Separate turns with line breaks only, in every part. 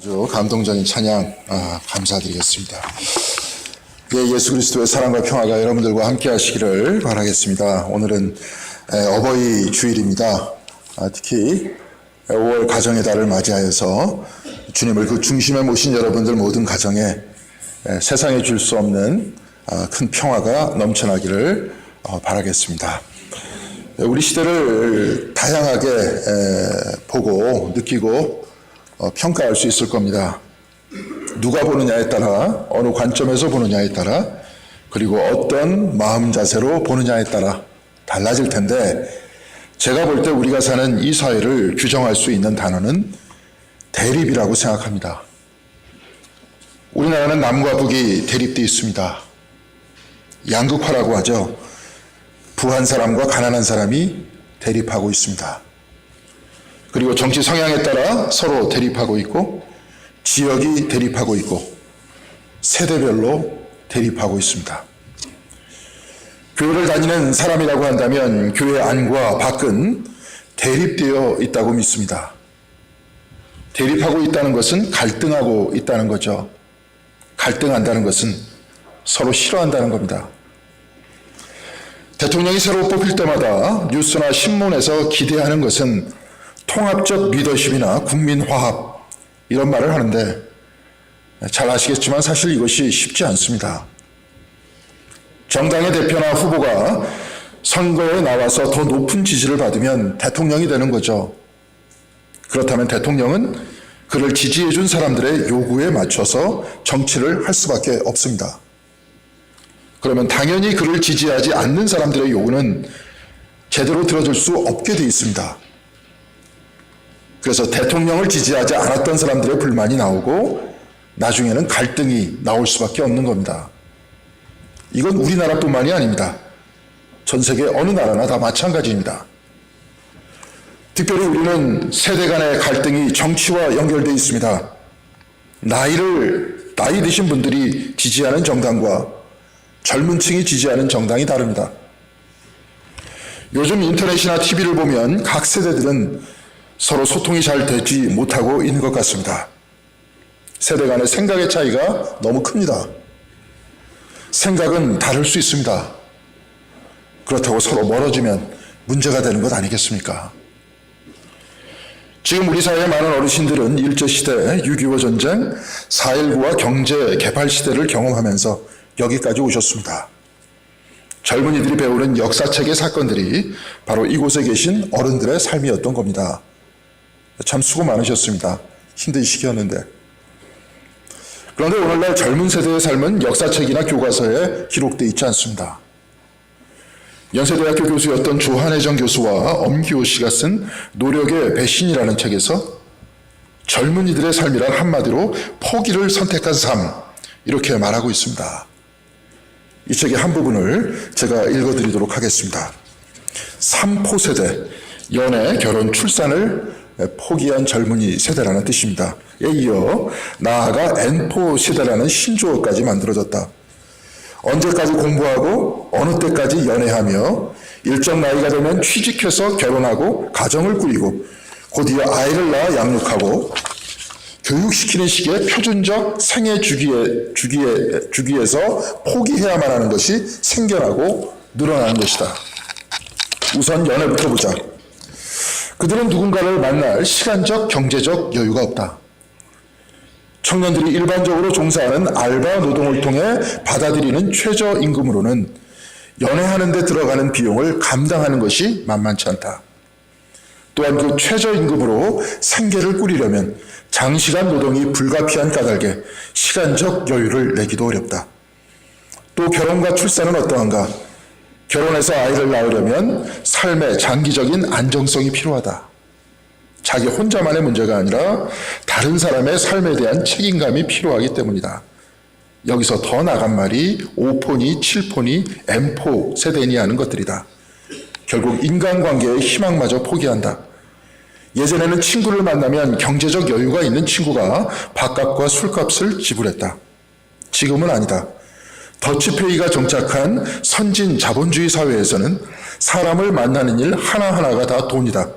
아주 감동적인 찬양 감사드리겠습니다. 예수 그리스도의 사랑과 평화가 여러분들과 함께 하시기를 바라겠습니다. 오늘은 어버이 주일입니다. 특히 5월 가정의 달을 맞이하여서 주님을 그 중심에 모신 여러분들 모든 가정에 세상에 줄 수 없는 큰 평화가 넘쳐나기를 바라겠습니다. 우리 시대를 다양하게 보고 느끼고 평가할 수 있을 겁니다. 누가 보느냐에 따라, 어느 관점에서 보느냐에 따라, 그리고 어떤 마음 자세로 보느냐에 따라 달라질 텐데, 제가 볼 때 우리가 사는 이 사회를 규정할 수 있는 단어는 대립이라고 생각합니다. 우리나라는 남과 북이 대립되어 있습니다. 양극화라고 하죠. 부한 사람과 가난한 사람이 대립하고 있습니다. 그리고 정치 성향에 따라 서로 대립하고 있고, 지역이 대립하고 있고, 세대별로 대립하고 있습니다. 교회를 다니는 사람이라고 한다면 교회 안과 밖은 대립되어 있다고 믿습니다. 대립하고 있다는 것은 갈등하고 있다는 거죠. 갈등한다는 것은 서로 싫어한다는 겁니다. 대통령이 새로 뽑힐 때마다 뉴스나 신문에서 기대하는 것은 통합적 리더십이나 국민 화합, 이런 말을 하는데 잘 아시겠지만 사실 이것이 쉽지 않습니다. 정당의 대표나 후보가 선거에 나와서 더 높은 지지를 받으면 대통령이 되는 거죠. 그렇다면 대통령은 그를 지지해 준 사람들의 요구에 맞춰서 정치를 할 수밖에 없습니다. 그러면 당연히 그를 지지하지 않는 사람들의 요구는 제대로 들어줄 수 없게 되어 있습니다. 그래서 대통령을 지지하지 않았던 사람들의 불만이 나오고 나중에는 갈등이 나올 수밖에 없는 겁니다. 이건 우리나라뿐만이 아닙니다. 전 세계 어느 나라나 다 마찬가지입니다. 특별히 우리는 세대 간의 갈등이 정치와 연결되어 있습니다. 나이 드신 분들이 지지하는 정당과 젊은 층이 지지하는 정당이 다릅니다. 요즘 인터넷이나 TV를 보면 각 세대들은 서로 소통이 잘 되지 못하고 있는 것 같습니다. 세대 간의 생각의 차이가 너무 큽니다. 생각은 다를 수 있습니다. 그렇다고 서로 멀어지면 문제가 되는 것 아니겠습니까? 지금 우리 사회의 많은 어르신들은 일제시대, 6.25 전쟁, 4.19와 경제 개발 시대를 경험하면서 여기까지 오셨습니다. 젊은이들이 배우는 역사책의 사건들이 바로 이곳에 계신 어른들의 삶이었던 겁니다. 참 수고 많으셨습니다. 힘든 시기였는데. 그런데 오늘날 젊은 세대의 삶은 역사책이나 교과서에 기록되어 있지 않습니다. 연세대학교 교수였던 조한혜정 교수와 엄기호 씨가 쓴 노력의 배신이라는 책에서 젊은이들의 삶이란 한마디로 포기를 선택한 삶, 이렇게 말하고 있습니다. 이 책의 한 부분을 제가 읽어드리도록 하겠습니다. 3포 세대, 연애, 결혼, 출산을 포기한 젊은이 세대라는 뜻입니다. 에 이어 나아가 N포 세대라는 신조어까지 만들어졌다. 언제까지 공부하고 어느 때까지 연애하며 일정 나이가 되면 취직해서 결혼하고 가정을 꾸리고 곧이어 아이를 낳아 양육하고 교육시키는 식의 표준적 생애 주기에서 포기해야만 하는 것이 생겨나고 늘어나는 것이다. 우선 연애부터 보자. 그들은 누군가를 만날 시간적, 경제적 여유가 없다. 청년들이 일반적으로 종사하는 알바 노동을 통해 받아들이는 최저임금으로는 연애하는 데 들어가는 비용을 감당하는 것이 만만치 않다. 또한 그 최저임금으로 생계를 꾸리려면 장시간 노동이 불가피한 까닭에 시간적 여유를 내기도 어렵다. 또 결혼과 출산은 어떠한가? 결혼해서 아이를 낳으려면 삶의 장기적인 안정성이 필요하다. 자기 혼자만의 문제가 아니라 다른 사람의 삶에 대한 책임감이 필요하기 때문이다. 여기서 더 나간 말이 5포니, 7포니, M포 세대니 하는 것들이다. 결국 인간관계의 희망마저 포기한다. 예전에는 친구를 만나면 경제적 여유가 있는 친구가 밥값과 술값을 지불했다. 지금은 아니다. 더치페이가 정착한 선진 자본주의 사회에서는 사람을 만나는 일 하나하나가 다 돈이다.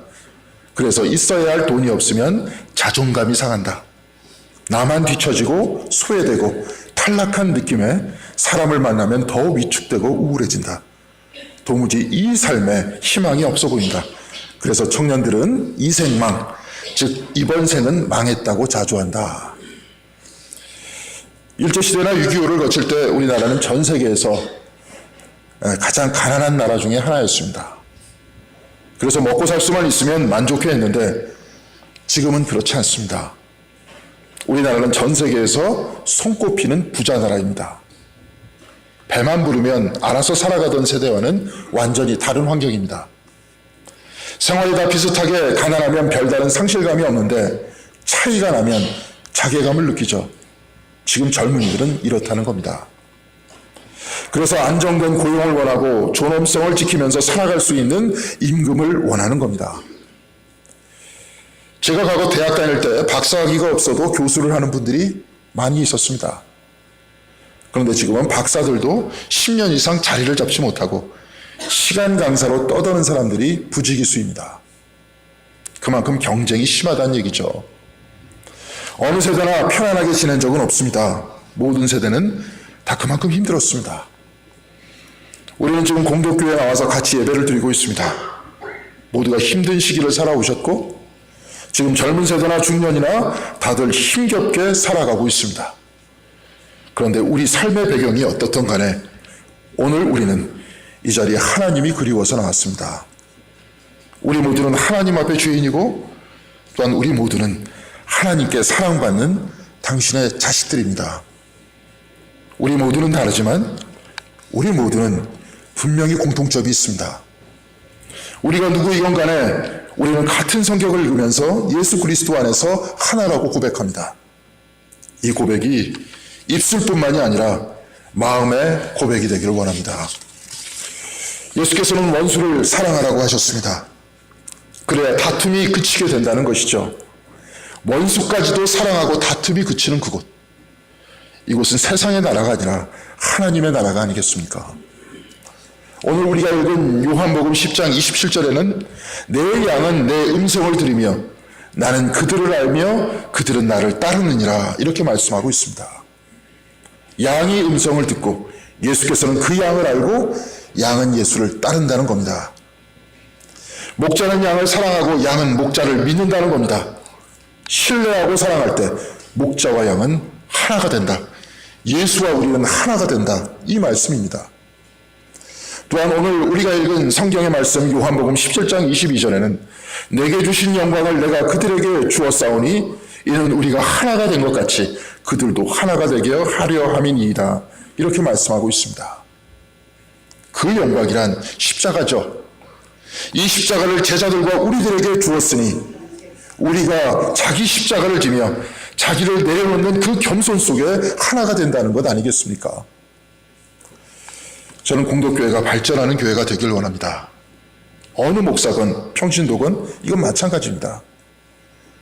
그래서 있어야 할 돈이 없으면 자존감이 상한다. 나만 뒤처지고 소외되고 탈락한 느낌에 사람을 만나면 더 위축되고 우울해진다. 도무지 이 삶에 희망이 없어 보인다. 그래서 청년들은 이생망, 즉 이번 생은 망했다고 자조한다. 일제시대나 6.25를 거칠 때 우리나라는 전 세계에서 가장 가난한 나라 중에 하나였습니다. 그래서 먹고 살 수만 있으면 만족해 했는데 지금은 그렇지 않습니다. 우리나라는 전 세계에서 손꼽히는 부자 나라입니다. 배만 부르면 알아서 살아가던 세대와는 완전히 다른 환경입니다. 생활이 다 비슷하게 가난하면 별다른 상실감이 없는데 차이가 나면 자괴감을 느끼죠. 지금 젊은이들은 이렇다는 겁니다. 그래서 안정된 고용을 원하고 존엄성을 지키면서 살아갈 수 있는 임금을 원하는 겁니다. 제가 과거 대학 다닐 때 박사학위가 없어도 교수를 하는 분들이 많이 있었습니다. 그런데 지금은 박사들도 10년 이상 자리를 잡지 못하고 시간 강사로 떠드는 사람들이 부지기수입니다. 그만큼 경쟁이 심하다는 얘기죠. 어느 세대나 편안하게 지낸 적은 없습니다. 모든 세대는 다 그만큼 힘들었습니다. 우리는 지금 공덕교회에 나와서 같이 예배를 드리고 있습니다. 모두가 힘든 시기를 살아오셨고 지금 젊은 세대나 중년이나 다들 힘겹게 살아가고 있습니다. 그런데 우리 삶의 배경이 어떻든 간에 오늘 우리는 이 자리에 하나님이 그리워서 나왔습니다. 우리 모두는 하나님 앞에 주인이고 또한 우리 모두는 하나님께 사랑받는 당신의 자식들입니다. 우리 모두는 다르지만 우리 모두는 분명히 공통점이 있습니다. 우리가 누구이건 간에 우리는 같은 성경을 읽으면서 예수 그리스도 안에서 하나라고 고백합니다. 이 고백이 입술뿐만이 아니라 마음의 고백이 되기를 원합니다. 예수께서는 원수를 사랑하라고 하셨습니다. 그래야 다툼이 그치게 된다는 것이죠. 원수까지도 사랑하고 다툼이 그치는 그곳. 이곳은 세상의 나라가 아니라 하나님의 나라가 아니겠습니까? 오늘 우리가 읽은 요한복음 10장 27절에는 내 양은 내 음성을 들으며 나는 그들을 알며 그들은 나를 따르느니라 이렇게 말씀하고 있습니다. 양이 음성을 듣고 예수께서는 그 양을 알고 양은 예수를 따른다는 겁니다. 목자는 양을 사랑하고 양은 목자를 믿는다는 겁니다. 신뢰하고 사랑할 때 목자와 양은 하나가 된다. 예수와 우리는 하나가 된다. 이 말씀입니다. 또한 오늘 우리가 읽은 성경의 말씀 요한복음 17장 22절에는 내게 주신 영광을 내가 그들에게 주었사오니 이는 우리가 하나가 된 것 같이 그들도 하나가 되게 하려 함이니이다. 이렇게 말씀하고 있습니다. 그 영광이란 십자가죠. 이 십자가를 제자들과 우리들에게 주었으니 우리가 자기 십자가를 지며 자기를 내려놓는 그 겸손 속에 하나가 된다는 것 아니겠습니까? 저는 공덕교회가 발전하는 교회가 되길 원합니다. 어느 목사건 평신도건 이건 마찬가지입니다.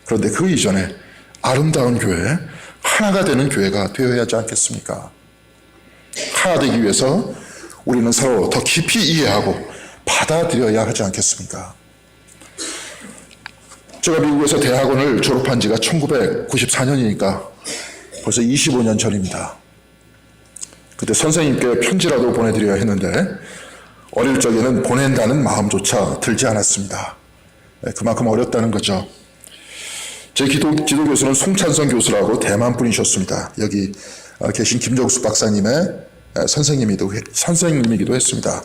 그런데 그 이전에 아름다운 교회, 하나가 되는 교회가 되어야 하지 않겠습니까? 하나 되기 위해서 우리는 서로 더 깊이 이해하고 받아들여야 하지 않겠습니까? 제가 미국에서 대학원을 졸업한 지가 1994년이니까 벌써 25년 전입니다. 그때 선생님께 편지라도 보내드려야 했는데 어릴 적에는 보낸다는 마음조차 들지 않았습니다. 그만큼 어렸다는 거죠. 제 지도교수는 송찬성 교수라고 대만 분이셨습니다. 여기 계신 김정수 박사님의 선생님이기도 했습니다.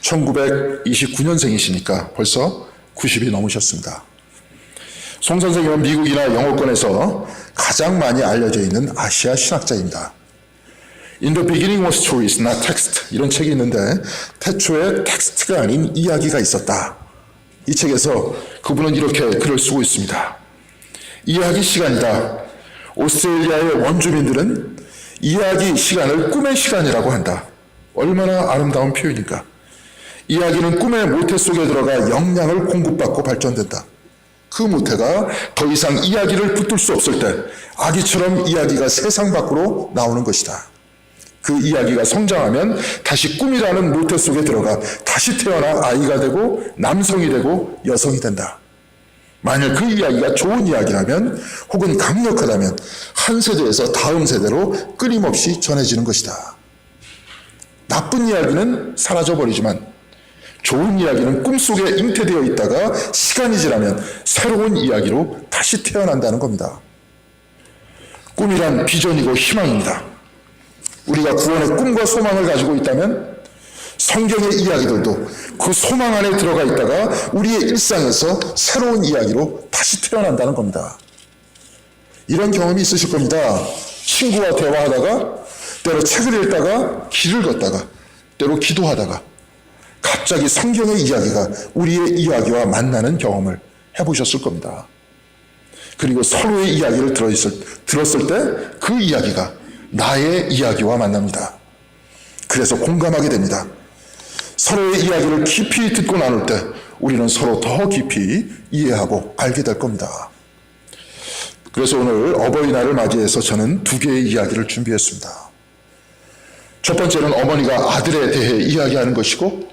1929년생이시니까 벌써 90이 넘으셨습니다. 송 선생님은 미국이나 영어권에서 가장 많이 알려져 있는 아시아 신학자입니다. In the beginning was stories, not text. 이런 책이 있는데 태초에 텍스트가 아닌 이야기가 있었다. 이 책에서 그분은 이렇게 글을 쓰고 있습니다. 이야기 시간이다. 오스트레일리아의 원주민들은 이야기 시간을 꿈의 시간이라고 한다. 얼마나 아름다운 표현인가. 이야기는 꿈의 모태 속에 들어가 영양을 공급받고 발전된다. 그 모태가 더 이상 이야기를 붙들 수 없을 때 아기처럼 이야기가 세상 밖으로 나오는 것이다. 그 이야기가 성장하면 다시 꿈이라는 모태 속에 들어가 다시 태어나 아이가 되고 남성이 되고 여성이 된다. 만약 그 이야기가 좋은 이야기라면 혹은 강력하다면 한 세대에서 다음 세대로 끊임없이 전해지는 것이다. 나쁜 이야기는 사라져버리지만 좋은 이야기는 꿈속에 잉태되어 있다가 시간이 지나면 새로운 이야기로 다시 태어난다는 겁니다. 꿈이란 비전이고 희망입니다. 우리가 구원의 꿈과 소망을 가지고 있다면 성경의 이야기들도 그 소망 안에 들어가 있다가 우리의 일상에서 새로운 이야기로 다시 태어난다는 겁니다. 이런 경험이 있으실 겁니다. 친구와 대화하다가 때로 책을 읽다가 길을 걷다가 때로 기도하다가 갑자기 성경의 이야기가 우리의 이야기와 만나는 경험을 해보셨을 겁니다. 그리고 서로의 이야기를 들었을 때 그 이야기가 나의 이야기와 만납니다. 그래서 공감하게 됩니다. 서로의 이야기를 깊이 듣고 나눌 때 우리는 서로 더 깊이 이해하고 알게 될 겁니다. 그래서 오늘 어버이날을 맞이해서 저는 두 개의 이야기를 준비했습니다. 첫 번째는 어머니가 아들에 대해 이야기하는 것이고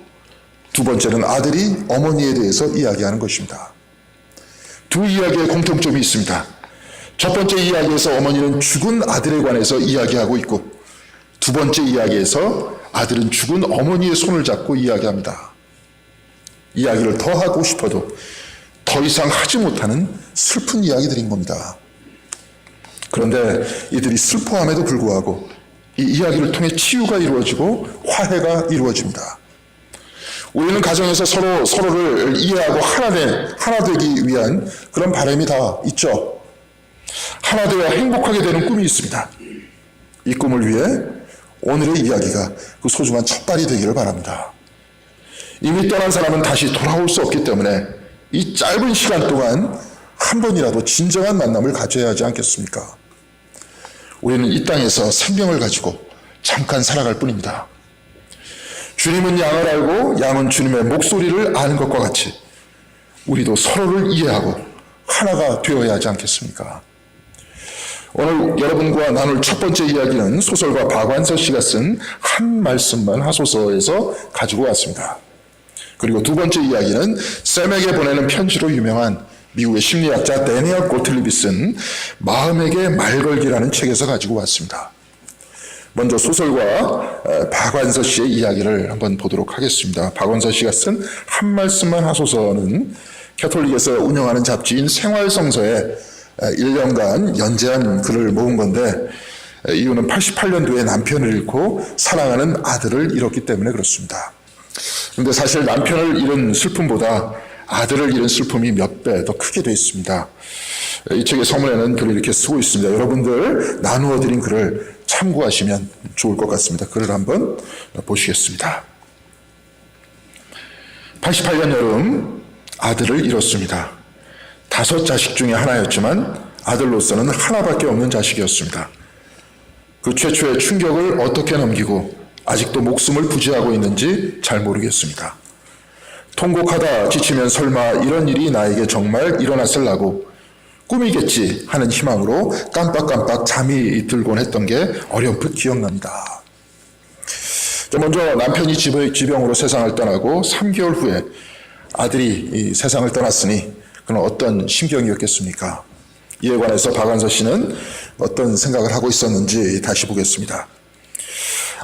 두 번째는 아들이 어머니에 대해서 이야기하는 것입니다. 두 이야기의 공통점이 있습니다. 첫 번째 이야기에서 어머니는 죽은 아들에 관해서 이야기하고 있고 두 번째 이야기에서 아들은 죽은 어머니의 손을 잡고 이야기합니다. 이야기를 더 하고 싶어도 더 이상 하지 못하는 슬픈 이야기들인 겁니다. 그런데 이들이 슬퍼함에도 불구하고 이 이야기를 통해 치유가 이루어지고 화해가 이루어집니다. 우리는 가정에서 서로를 이해하고 하나 되기 위한 그런 바람이 다 있죠. 하나 되어 행복하게 되는 꿈이 있습니다. 이 꿈을 위해 오늘의 이야기가 그 소중한 첫발이 되기를 바랍니다. 이미 떠난 사람은 다시 돌아올 수 없기 때문에 이 짧은 시간 동안 한 번이라도 진정한 만남을 가져야 하지 않겠습니까? 우리는 이 땅에서 생명을 가지고 잠깐 살아갈 뿐입니다. 주님은 양을 알고 양은 주님의 목소리를 아는 것과 같이 우리도 서로를 이해하고 하나가 되어야 하지 않겠습니까? 오늘 여러분과 나눌 첫 번째 이야기는 소설가 박완서 씨가 쓴 한 말씀만 하소서에서 가지고 왔습니다. 그리고 두 번째 이야기는 샘에게 보내는 편지로 유명한 미국의 심리학자 데니얼 고틀립이 쓴 마음에게 말 걸기라는 책에서 가지고 왔습니다. 먼저 소설가 박완서 씨의 이야기를 한번 보도록 하겠습니다. 박완서 씨가 쓴 한 말씀만 하소서는 캐톨릭에서 운영하는 잡지인 생활성서에 1년간 연재한 글을 모은 건데 이유는 88년도에 남편을 잃고 사랑하는 아들을 잃었기 때문에 그렇습니다. 그런데 사실 남편을 잃은 슬픔보다 아들을 잃은 슬픔이 몇 배 더 크게 되어 있습니다. 이 책의 서문에는 글을 이렇게 쓰고 있습니다. 여러분들 나누어 드린 글을 참고하시면 좋을 것 같습니다. 글을 한번 보시겠습니다. 88년 여름 아들을 잃었습니다. 5 자식 중에 하나였지만 아들로서는 하나밖에 없는 자식이었습니다. 그 최초의 충격을 어떻게 넘기고 아직도 목숨을 부지하고 있는지 잘 모르겠습니다. 통곡하다 지치면 설마 이런 일이 나에게 정말 일어났을라고 꿈이겠지 하는 희망으로 깜빡깜빡 잠이 들곤 했던 게 어렴풋 기억납니다. 먼저 남편이 지병으로 세상을 떠나고 3개월 후에 아들이 이 세상을 떠났으니 그는 어떤 심경이었겠습니까? 이에 관해서 박완서 씨는 어떤 생각을 하고 있었는지 다시 보겠습니다.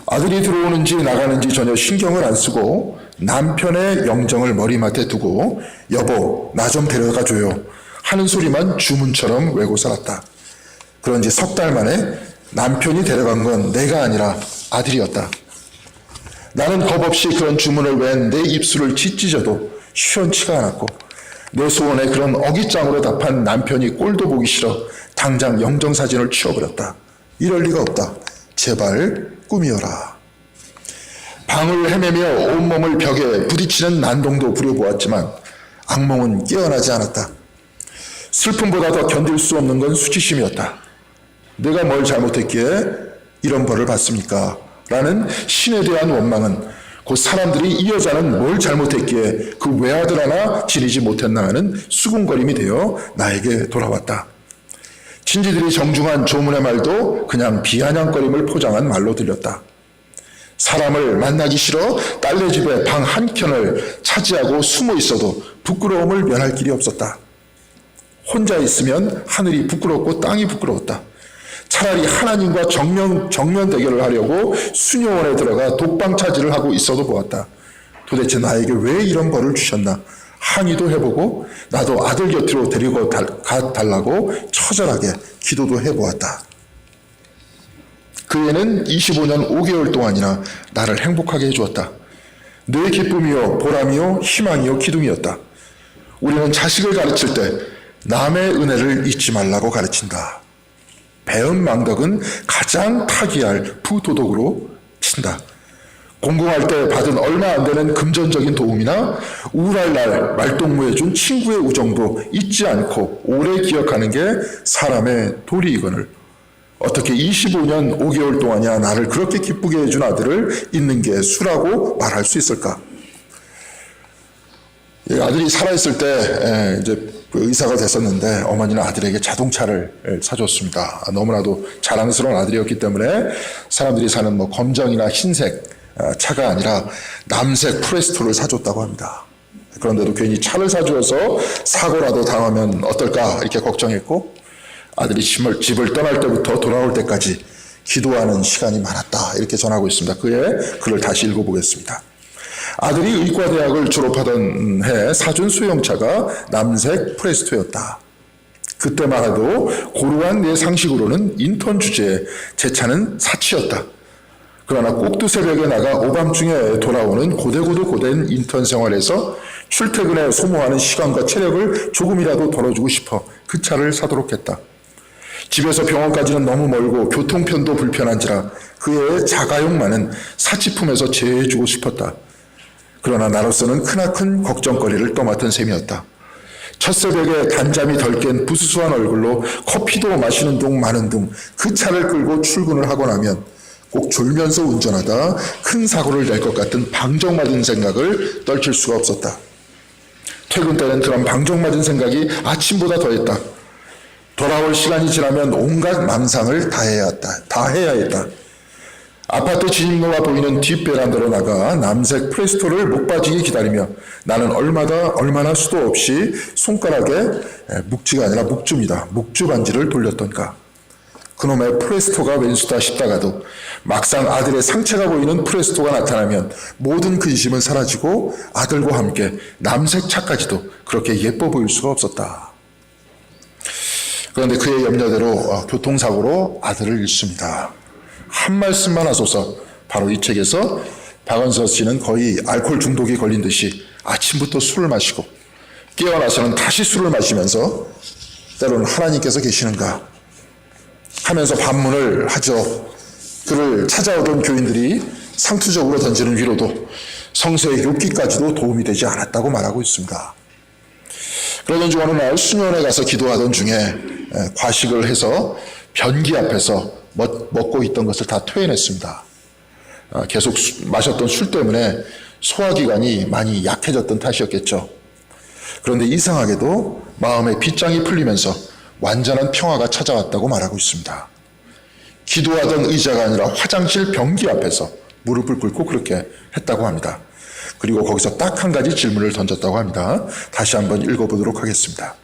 아들이 들어오는지 나가는지 전혀 신경을 안 쓰고 남편의 영정을 머리맡에 두고 여보 나 좀 데려가 줘요 하는 소리만 주문처럼 외고 살았다. 그런지 석 달 만에 남편이 데려간 건 내가 아니라 아들이었다. 나는 겁없이 그런 주문을 웬 내 입술을 찢어도 시원치가 않았고 내 소원에 그런 어깃장으로 답한 남편이 꼴도 보기 싫어 당장 영정사진을 치워버렸다. 이럴 리가 없다. 제발 꿈이어라. 방을 헤매며 온몸을 벽에 부딪히는 난동도 부려보았지만 악몽은 깨어나지 않았다. 슬픔보다 더 견딜 수 없는 건 수치심이었다. 내가 뭘 잘못했기에 이런 벌을 받습니까? 라는 신에 대한 원망은 곧 사람들이 이 여자는 뭘 잘못했기에 그 외아들 하나 지니지 못했나 하는 수군거림이 되어 나에게 돌아왔다. 친지들이 정중한 조문의 말도 그냥 비아냥거림을 포장한 말로 들렸다. 사람을 만나기 싫어 딸네 집에 방 한 켠을 차지하고 숨어 있어도 부끄러움을 면할 길이 없었다. 혼자 있으면 하늘이 부끄럽고 땅이 부끄러웠다. 차라리 하나님과 정면 대결을 하려고 수녀원에 들어가 독방 차지를 하고 있어도 보았다. 도대체 나에게 왜 이런 벌을 주셨나? 항의도 해보고 나도 아들 곁으로 데리고 가달라고 처절하게 기도도 해보았다. 그 애는 25년 5개월 동안이나 나를 행복하게 해주었다. 내 기쁨이요 보람이요 희망이요 기둥이었다. 우리는 자식을 가르칠 때 남의 은혜를 잊지 말라고 가르친다. 배은망덕은 가장 타기할 부도덕으로 친다. 공공할 때 받은 얼마 안 되는 금전적인 도움이나 우울할 날 말동무해준 친구의 우정도 잊지 않고 오래 기억하는 게 사람의 도리이거늘 어떻게 25년 5개월 동안이야 나를 그렇게 기쁘게 해준 아들을 잊는 게 수라고 말할 수 있을까? 아들이 살아있을 때 이제 의사가 됐었는데 어머니는 아들에게 자동차를 사줬습니다. 너무나도 자랑스러운 아들이었기 때문에 사람들이 사는 뭐 검정이나 흰색 차가 아니라 남색 프레스토를 사줬다고 합니다. 그런데도 괜히 차를 사주어서 사고라도 당하면 어떨까 이렇게 걱정했고 아들이 집을 떠날 때부터 돌아올 때까지 기도하는 시간이 많았다 이렇게 전하고 있습니다. 그의 글을 다시 읽어보겠습니다. 아들이 의과대학을 졸업하던 해 사준 소형차가 남색 프레스토였다. 그때만 해도 고루한 내 상식으로는 인턴 주제에 제 차는 사치였다. 그러나 꼭두 새벽에 나가 오밤중에 돌아오는 고된 인턴 생활에서 출퇴근에 소모하는 시간과 체력을 조금이라도 덜어주고 싶어 그 차를 사도록 했다. 집에서 병원까지는 너무 멀고 교통편도 불편한지라 그의 자가용만은 사치품에서 제해주고 싶었다. 그러나 나로서는 크나큰 걱정거리를 떠맡은 셈이었다. 첫 새벽에 단잠이 덜 깬 부스스한 얼굴로 커피도 마시는 둥 마는 둥 그 차를 끌고 출근을 하고 나면 꼭 졸면서 운전하다 큰 사고를 낼 것 같은 방정맞은 생각을 떨칠 수가 없었다. 퇴근 때는 그런 방정맞은 생각이 아침보다 더했다. 돌아올 시간이 지나면 온갖 망상을 다 해야 했다. 아파트 진입로가 보이는 뒷베란다로 나가 남색 프레스토를 목 빠지게 기다리며 나는 얼마나 수도 없이 손가락에 묵지가 아니라 묵주입니다. 묵주 반지를 돌렸던가. 그놈의 프레스토가 웬수다 싶다가도 막상 아들의 상체가 보이는 프레스토가 나타나면 모든 근심은 사라지고 아들과 함께 남색 차까지도 그렇게 예뻐 보일 수가 없었다. 그런데 그의 염려대로 교통사고로 아들을 잃습니다. 한 말씀만 하소서. 바로 이 책에서 박은서 씨는 거의 알코올 중독이 걸린 듯이 아침부터 술을 마시고 깨어나서는 다시 술을 마시면서 때로는 하나님께서 계시는가 하면서 반문을 하죠. 그를 찾아오던 교인들이 상투적으로 던지는 위로도 성서의 욥기까지도 도움이 되지 않았다고 말하고 있습니다. 그러던 중 어느 날 수녀원에 가서 기도하던 중에 과식을 해서 변기 앞에서 먹고 있던 것을 다 토해냈습니다. 계속 마셨던 술 때문에 소화기관이 많이 약해졌던 탓이었겠죠. 그런데 이상하게도 마음의 빗장이 풀리면서 완전한 평화가 찾아왔다고 말하고 있습니다. 기도하던 의자가 아니라 화장실 변기 앞에서 무릎을 꿇고 그렇게 했다고 합니다. 그리고 거기서 딱 한 가지 질문을 던졌다고 합니다. 다시 한번 읽어보도록 하겠습니다.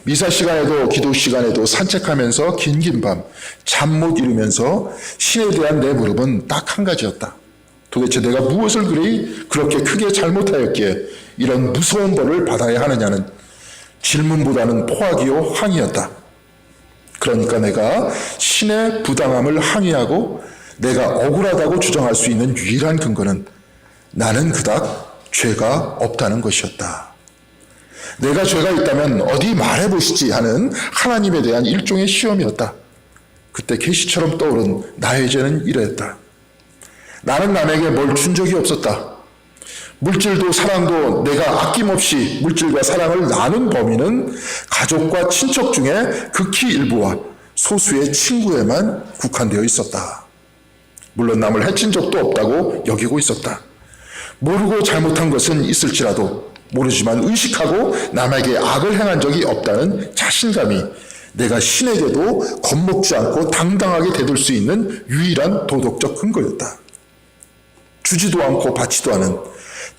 미사 시간에도 기도 시간에도 산책하면서 긴 밤 잠 못 이루면서 신에 대한 내 물음은 딱 한 가지였다. 도대체 내가 무엇을 그렇게 크게 잘못하였기에 이런 무서운 벌을 받아야 하느냐는 질문보다는 포악이요 항의였다. 그러니까 내가 신의 부당함을 항의하고 내가 억울하다고 주장할 수 있는 유일한 근거는 나는 그닥 죄가 없다는 것이었다. 내가 죄가 있다면 어디 말해보시지 하는 하나님에 대한 일종의 시험이었다. 그때 계시처럼 떠오른 나의 죄는 이러했다. 나는 남에게 뭘 준 적이 없었다. 물질도 사랑도 내가 아낌없이 물질과 사랑을 나눈 범위는 가족과 친척 중에 극히 일부와 소수의 친구에만 국한되어 있었다. 물론 남을 해친 적도 없다고 여기고 있었다. 모르고 잘못한 것은 있을지라도 모르지만 의식하고 남에게 악을 행한 적이 없다는 자신감이 내가 신에게도 겁먹지 않고 당당하게 대들 수 있는 유일한 도덕적 근거였다. 주지도 않고 받지도 않은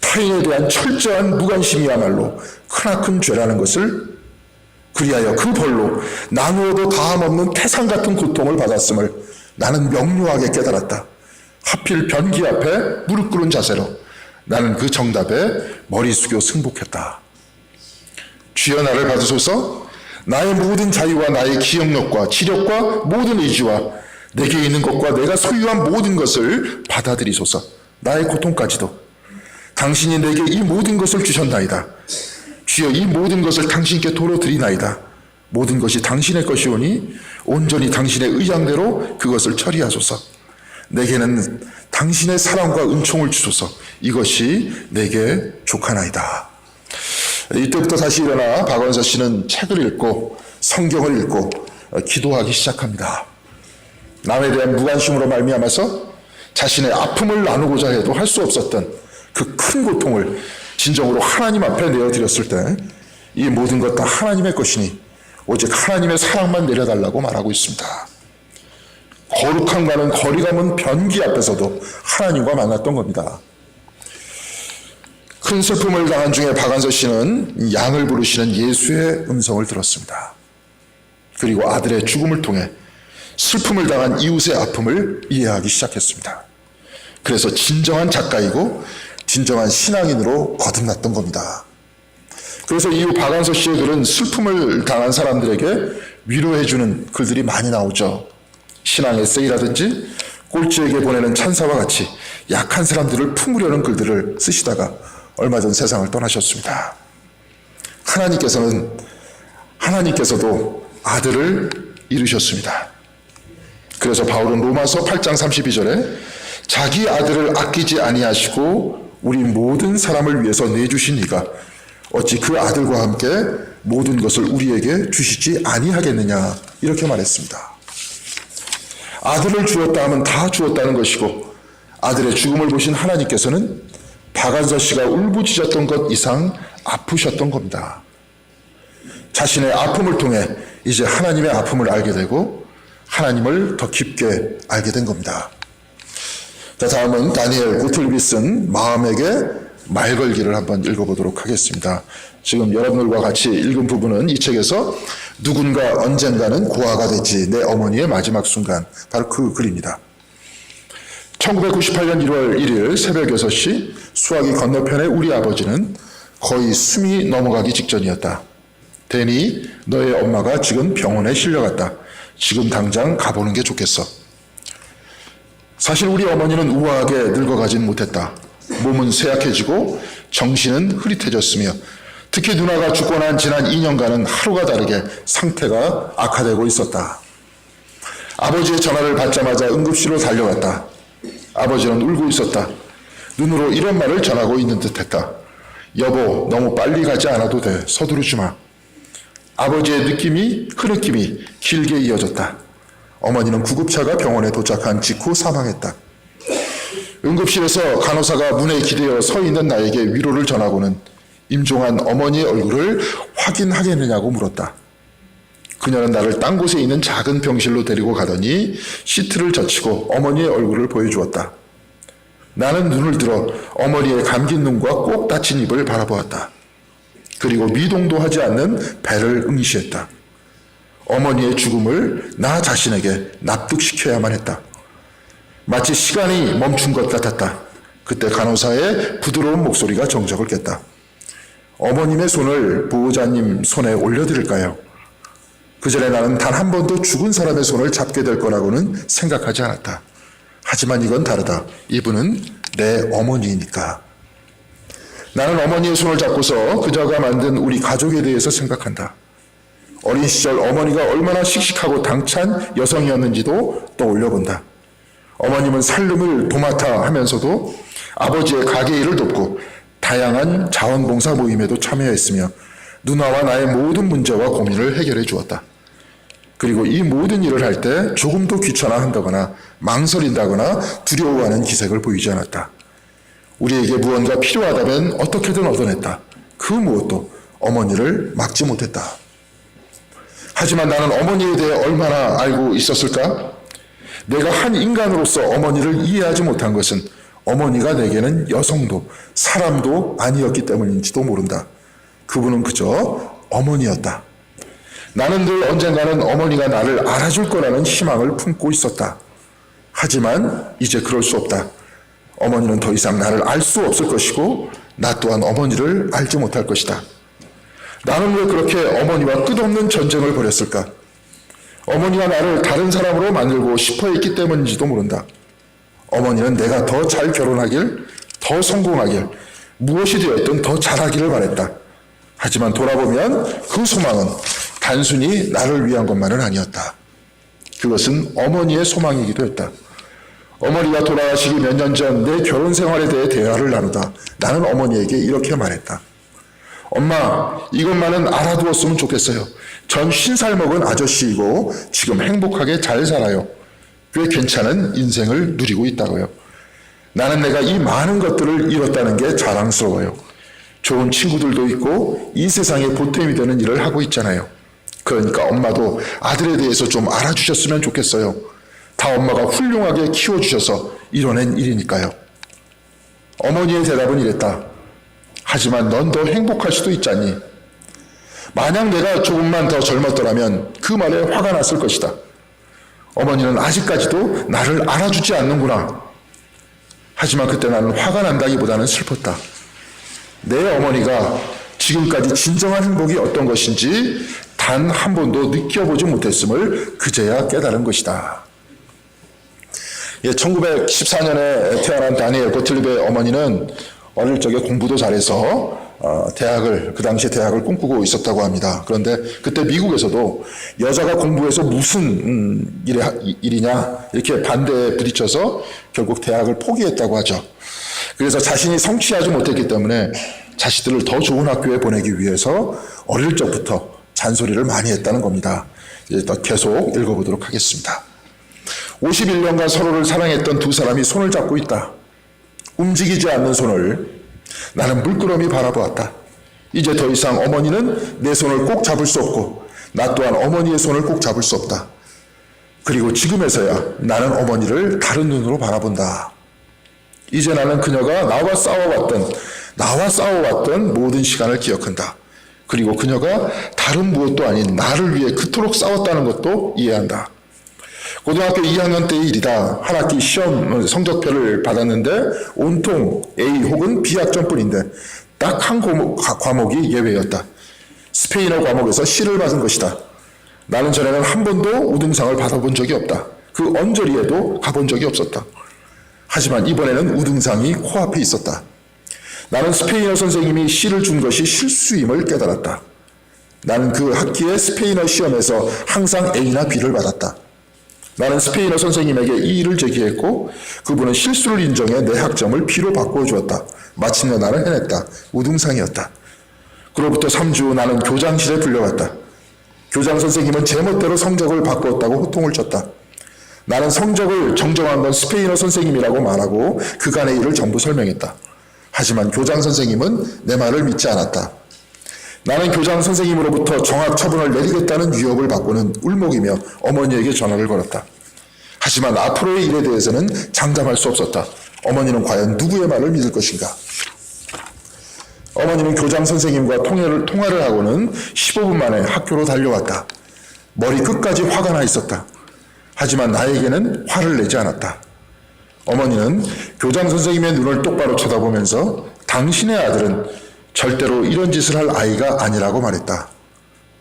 타인에 대한 철저한 무관심이야말로 크나큰 죄라는 것을 그리하여 그 벌로 나누어도 다함없는 태산 같은 고통을 받았음을 나는 명료하게 깨달았다. 하필 변기 앞에 무릎 꿇은 자세로 나는 그 정답에 머리 숙여 승복했다. 주여 나를 받으소서. 나의 모든 자유와 나의 기억력과 지력과 모든 의지와 내게 있는 것과 내가 소유한 모든 것을 받아들이소서. 나의 고통까지도 당신이 내게 이 모든 것을 주셨나이다. 주여 이 모든 것을 당신께 도로 드리나이다. 모든 것이 당신의 것이오니 온전히 당신의 의향대로 그것을 처리하소서. 내게는 당신의 사랑과 은총을 주소서. 이것이 내게 족하나이다. 이때부터 다시 일어나 박원서 씨는 책을 읽고 성경을 읽고 기도하기 시작합니다. 남에 대한 무관심으로 말미암아서 자신의 아픔을 나누고자 해도 할 수 없었던 그 큰 고통을 진정으로 하나님 앞에 내어드렸을 때 이 모든 것 다 하나님의 것이니 오직 하나님의 사랑만 내려달라고 말하고 있습니다. 거룩함과는 거리가 먼 변기 앞에서도 하나님과 만났던 겁니다. 큰 슬픔을 당한 중에 박한서 씨는 양을 부르시는 예수의 음성을 들었습니다. 그리고 아들의 죽음을 통해 슬픔을 당한 이웃의 아픔을 이해하기 시작했습니다. 그래서 진정한 작가이고 진정한 신앙인으로 거듭났던 겁니다. 그래서 이후 박한서 씨의 글은 슬픔을 당한 사람들에게 위로해주는 글들이 많이 나오죠. 신앙 에세이라든지 꼴찌에게 보내는 찬사와 같이 약한 사람들을 품으려는 글들을 쓰시다가 얼마 전 세상을 떠나셨습니다. 하나님께서도 아들을 이루셨습니다. 그래서 바울은 로마서 8장 32절에 자기 아들을 아끼지 아니하시고 우리 모든 사람을 위해서 내주신 이가 어찌 그 아들과 함께 모든 것을 우리에게 주시지 아니하겠느냐 이렇게 말했습니다. 아들을 주었다 하면 다 주었다는 것이고 아들의 죽음을 보신 하나님께서는 박한서 씨가 울부짖었던 것 이상 아프셨던 겁니다. 자신의 아픔을 통해 이제 하나님의 아픔을 알게 되고 하나님을 더 깊게 알게 된 겁니다. 자, 다음은 다니엘 고틀비 쓴 마음에게 말 걸기를 한번 읽어보도록 하겠습니다. 지금 여러분들과 같이 읽은 부분은 이 책에서 누군가 언젠가는 고아가 되지 내 어머니의 마지막 순간, 바로 그 글입니다. 1998년 1월 1일 새벽 6시 수화기 건너편의 우리 아버지는 거의 숨이 넘어가기 직전이었다. 데니, 너의 엄마가 지금 병원에 실려갔다. 지금 당장 가보는 게 좋겠어. 사실 우리 어머니는 우아하게 늙어가진 못했다. 몸은 쇠약해지고 정신은 흐릿해졌으며 특히 누나가 죽고 난 지난 2년간은 하루가 다르게 상태가 악화되고 있었다. 아버지의 전화를 받자마자 응급실로 달려갔다. 아버지는 울고 있었다. 눈으로 이런 말을 전하고 있는 듯했다. 여보, 너무 빨리 가지 않아도 돼. 서두르지 마. 아버지의 흐느낌이 길게 이어졌다. 어머니는 구급차가 병원에 도착한 직후 사망했다. 응급실에서 간호사가 문에 기대어 서 있는 나에게 위로를 전하고는 임종한 어머니의 얼굴을 확인하겠느냐고 물었다. 그녀는 나를 딴 곳에 있는 작은 병실로 데리고 가더니 시트를 젖히고 어머니의 얼굴을 보여주었다. 나는 눈을 들어 어머니의 감긴 눈과 꼭 닫힌 입을 바라보았다. 그리고 미동도 하지 않는 배를 응시했다. 어머니의 죽음을 나 자신에게 납득시켜야만 했다. 마치 시간이 멈춘 것 같았다. 그때 간호사의 부드러운 목소리가 정적을 깼다. 어머님의 손을 보호자님 손에 올려드릴까요? 그 전에 나는 단 한 번도 죽은 사람의 손을 잡게 될 거라고는 생각하지 않았다. 하지만 이건 다르다. 이분은 내 어머니이니까. 나는 어머니의 손을 잡고서 그녀가 만든 우리 가족에 대해서 생각한다. 어린 시절 어머니가 얼마나 씩씩하고 당찬 여성이었는지도 떠올려본다. 어머님은 살림을 도맡아 하면서도 아버지의 가게 일을 돕고 다양한 자원봉사 모임에도 참여했으며 누나와 나의 모든 문제와 고민을 해결해 주었다. 그리고 이 모든 일을 할 때 조금도 귀찮아한다거나 망설인다거나 두려워하는 기색을 보이지 않았다. 우리에게 무언가 필요하다면 어떻게든 얻어냈다. 그 무엇도 어머니를 막지 못했다. 하지만 나는 어머니에 대해 얼마나 알고 있었을까? 내가 한 인간으로서 어머니를 이해하지 못한 것은 어머니가 내게는 여성도 사람도 아니었기 때문인지도 모른다. 그분은 그저 어머니였다. 나는 늘 언젠가는 어머니가 나를 알아줄 거라는 희망을 품고 있었다. 하지만 이제 그럴 수 없다. 어머니는 더 이상 나를 알 수 없을 것이고 나 또한 어머니를 알지 못할 것이다. 나는 왜 그렇게 어머니와 끝없는 전쟁을 벌였을까? 어머니가 나를 다른 사람으로 만들고 싶어 했기 때문인지도 모른다. 어머니는 내가 더 잘 결혼하길, 더 성공하길, 무엇이 되었든 더 잘하기를 바랬다. 하지만 돌아보면 그 소망은 단순히 나를 위한 것만은 아니었다. 그것은 어머니의 소망이기도 했다. 어머니가 돌아가시기 몇 년 전 내 결혼 생활에 대해 대화를 나누다 나는 어머니에게 이렇게 말했다. 엄마, 이것만은 알아두었으면 좋겠어요. 전 50살 먹은 아저씨이고 지금 행복하게 잘 살아요. 꽤 괜찮은 인생을 누리고 있다고요. 나는 내가 이 많은 것들을 이뤘다는 게 자랑스러워요. 좋은 친구들도 있고 이 세상에 보탬이 되는 일을 하고 있잖아요. 그러니까 엄마도 아들에 대해서 좀 알아주셨으면 좋겠어요. 다 엄마가 훌륭하게 키워주셔서 이뤄낸 일이니까요. 어머니의 대답은 이랬다. 하지만 넌 더 행복할 수도 있잖니. 만약 내가 조금만 더 젊었더라면 그 말에 화가 났을 것이다. 어머니는 아직까지도 나를 알아주지 않는구나. 하지만 그때 나는 화가 난다기보다는 슬펐다. 내 어머니가 지금까지 진정한 행복이 어떤 것인지 단 한 번도 느껴보지 못했음을 그제야 깨달은 것이다. 1914년에 태어난 다니엘 고틀립의 어머니는 어릴 적에 공부도 잘해서 그 당시에 대학을 꿈꾸고 있었다고 합니다. 그런데 그때 미국에서도 여자가 공부해서 무슨 일이냐 이렇게 반대에 부딪혀서 결국 대학을 포기했다고 하죠. 그래서 자신이 성취하지 못했기 때문에 자식들을 더 좋은 학교에 보내기 위해서 어릴 적부터 잔소리를 많이 했다는 겁니다. 이제 또 계속 읽어보도록 하겠습니다. 51년간 서로를 사랑했던 두 사람이 손을 잡고 있다. 움직이지 않는 손을 나는 물끄러미 바라보았다. 이제 더 이상 어머니는 내 손을 꼭 잡을 수 없고 나 또한 어머니의 손을 꼭 잡을 수 없다. 그리고 지금에서야 나는 어머니를 다른 눈으로 바라본다. 이제 나는 그녀가 나와 싸워왔던 모든 시간을 기억한다. 그리고 그녀가 다른 무엇도 아닌 나를 위해 그토록 싸웠다는 것도 이해한다. 고등학교 2학년 때의 일이다. 한 학기 시험 성적표를 받았는데 온통 A 혹은 B 학점뿐인데 딱 한 과목이 예외였다. 스페인어 과목에서 C를 받은 것이다. 나는 전에는 한 번도 우등상을 받아본 적이 없다. 그 언저리에도 가본 적이 없었다. 하지만 이번에는 우등상이 코앞에 있었다. 나는 스페인어 선생님이 C를 준 것이 실수임을 깨달았다. 나는 그 학기의 스페인어 시험에서 항상 A나 B를 받았다. 나는 스페인어 선생님에게 이의를 제기했고 그분은 실수를 인정해 내 학점을 B로 바꾸어 주었다. 마침내 나는 해냈다. 우등상이었다. 그로부터 3주 후 나는 교장실에 불려갔다. 교장 선생님은 제멋대로 성적을 바꾸었다고 호통을 쳤다. 나는 성적을 정정한 건 스페인어 선생님이라고 말하고 그간의 일을 전부 설명했다. 하지만 교장 선생님은 내 말을 믿지 않았다. 나는 교장 선생님으로부터 정학 처분을 내리겠다는 위협을 받고는 울먹이며 어머니에게 전화를 걸었다. 하지만 앞으로의 일에 대해서는 장담할 수 없었다. 어머니는 과연 누구의 말을 믿을 것인가? 어머니는 교장 선생님과 통화를 하고는 15분 만에 학교로 달려왔다. 머리 끝까지 화가 나 있었다. 하지만 나에게는 화를 내지 않았다. 어머니는 교장 선생님의 눈을 똑바로 쳐다보면서 당신의 아들은 절대로 이런 짓을 할 아이가 아니라고 말했다.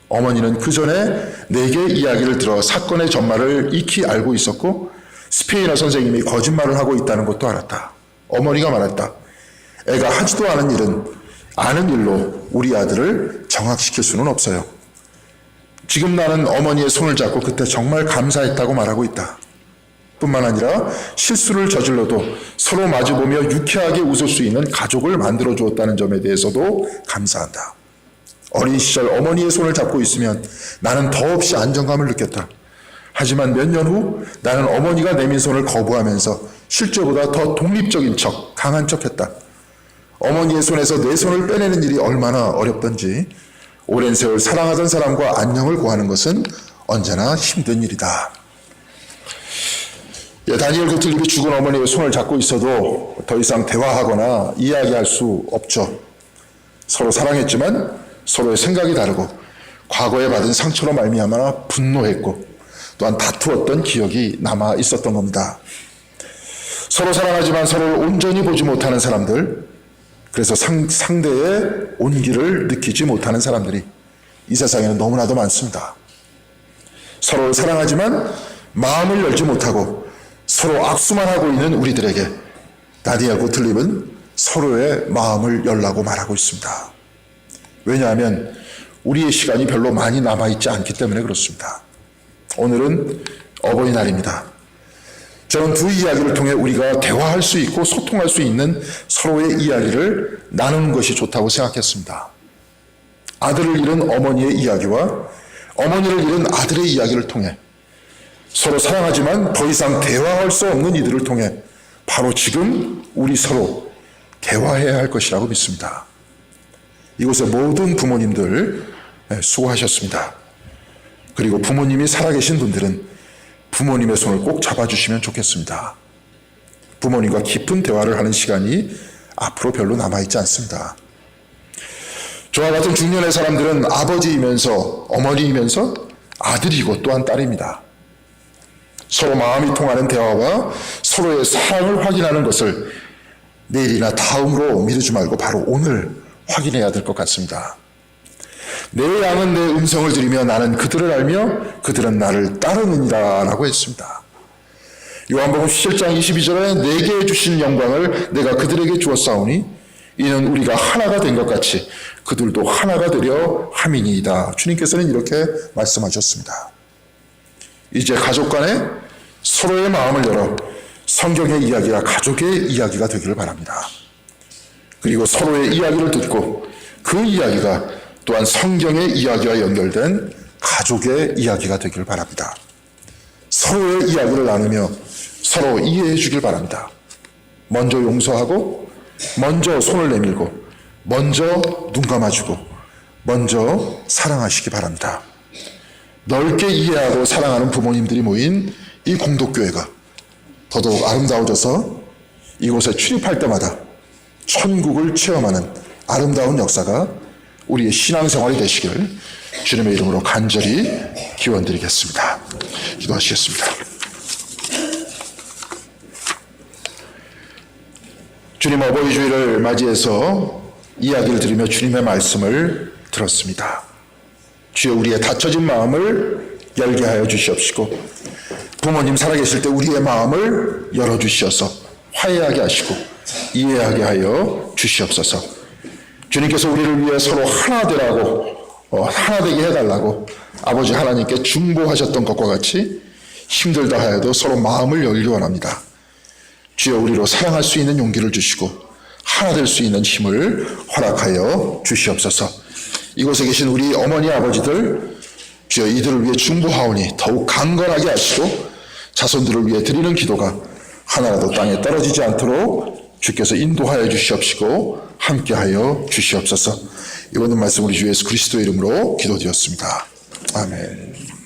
어머니는 그 전에 내게 이야기를 들어 사건의 전말을 익히 알고 있었고 스페인어 선생님이 거짓말을 하고 있다는 것도 알았다. 어머니가 말했다. 애가 하지도 않은 일로 우리 아들을 정학시킬 수는 없어요. 지금 나는 어머니의 손을 잡고 그때 정말 감사했다고 말하고 있다. 뿐만 아니라 실수를 저질러도 서로 마주보며 유쾌하게 웃을 수 있는 가족을 만들어 주었다는 점에 대해서도 감사한다. 어린 시절 어머니의 손을 잡고 있으면 나는 더없이 안정감을 느꼈다. 하지만 몇 년 후 나는 어머니가 내민 손을 거부하면서 실제보다 더 독립적인 척, 강한 척했다. 어머니의 손에서 내 손을 빼내는 일이 얼마나 어렵던지 오랜 세월 사랑하던 사람과 안녕을 구하는 것은 언제나 힘든 일이다. 다니엘 고틀립이 죽은 어머니의 손을 잡고 있어도 더 이상 대화하거나 이야기할 수 없죠. 서로 사랑했지만 서로의 생각이 다르고 과거에 받은 상처로 말미암아 분노했고 또한 다투었던 기억이 남아 있었던 겁니다. 서로 사랑하지만 서로를 온전히 보지 못하는 사람들, 그래서 상대의 온기를 느끼지 못하는 사람들이 이 세상에는 너무나도 많습니다. 서로를 사랑하지만 마음을 열지 못하고 서로 악수만 하고 있는 우리들에게 다니엘과 틀립은 서로의 마음을 열라고 말하고 있습니다. 왜냐하면 우리의 시간이 별로 많이 남아있지 않기 때문에 그렇습니다. 오늘은 어버이날입니다. 저는 두 이야기를 통해 우리가 대화할 수 있고 소통할 수 있는 서로의 이야기를 나누는 것이 좋다고 생각했습니다. 아들을 잃은 어머니의 이야기와 어머니를 잃은 아들의 이야기를 통해 서로 사랑하지만 더 이상 대화할 수 없는 이들을 통해 바로 지금 우리 서로 대화해야 할 것이라고 믿습니다. 이곳의 모든 부모님들 수고하셨습니다. 그리고 부모님이 살아계신 분들은 부모님의 손을 꼭 잡아주시면 좋겠습니다. 부모님과 깊은 대화를 하는 시간이 앞으로 별로 남아있지 않습니다. 저와 같은 중년의 사람들은 아버지이면서 어머니이면서 아들이고 또한 딸입니다. 서로 마음이 통하는 대화와 서로의 사랑을 확인하는 것을 내일이나 다음으로 미루지 말고 바로 오늘 확인해야 될 것 같습니다. 내 양은 내 음성을 들으며 나는 그들을 알며 그들은 나를 따르느니라 라고 했습니다. 요한복음 17장 22절에 내게 주신 영광을 내가 그들에게 주었사오니 이는 우리가 하나가 된 것 같이 그들도 하나가 되려 함이니이다. 주님께서는 이렇게 말씀하셨습니다. 이제 가족 간에 서로의 마음을 열어 성경의 이야기가 가족의 이야기가 되기를 바랍니다. 그리고 서로의 이야기를 듣고 그 이야기가 또한 성경의 이야기와 연결된 가족의 이야기가 되기를 바랍니다. 서로의 이야기를 나누며 서로 이해해 주길 바랍니다. 먼저 용서하고 먼저 손을 내밀고 먼저 눈 감아주고 먼저 사랑하시기 바랍니다. 넓게 이해하고 사랑하는 부모님들이 모인 이 공동교회가 더더욱 아름다워져서 이곳에 출입할 때마다 천국을 체험하는 아름다운 역사가 우리의 신앙생활이 되시길 주님의 이름으로 간절히 기원드리겠습니다. 기도하시겠습니다. 주님 어버이 주일을 맞이해서 이야기를 들으며 주님의 말씀을 들었습니다. 주여 우리의 닫혀진 마음을 열게 하여 주시옵시고 부모님 살아계실 때 우리의 마음을 열어주시어서 화해하게 하시고 이해하게 하여 주시옵소서. 주님께서 우리를 위해 서로 하나 되라고 하나 되게 해달라고 아버지 하나님께 중보하셨던 것과 같이 힘들다 하여도 서로 마음을 열기 원합니다. 주여 우리로 사랑할 수 있는 용기를 주시고 하나 될 수 있는 힘을 허락하여 주시옵소서. 이곳에 계신 우리 어머니 아버지들 주여 이들을 위해 중보하오니 더욱 강건하게 하시고 자손들을 위해 드리는 기도가 하나라도 땅에 떨어지지 않도록 주께서 인도하여 주시옵시고 함께하여 주시옵소서. 이번은 말씀 우리 주 예수 그리스도의 이름으로 기도드렸습니다. 아멘.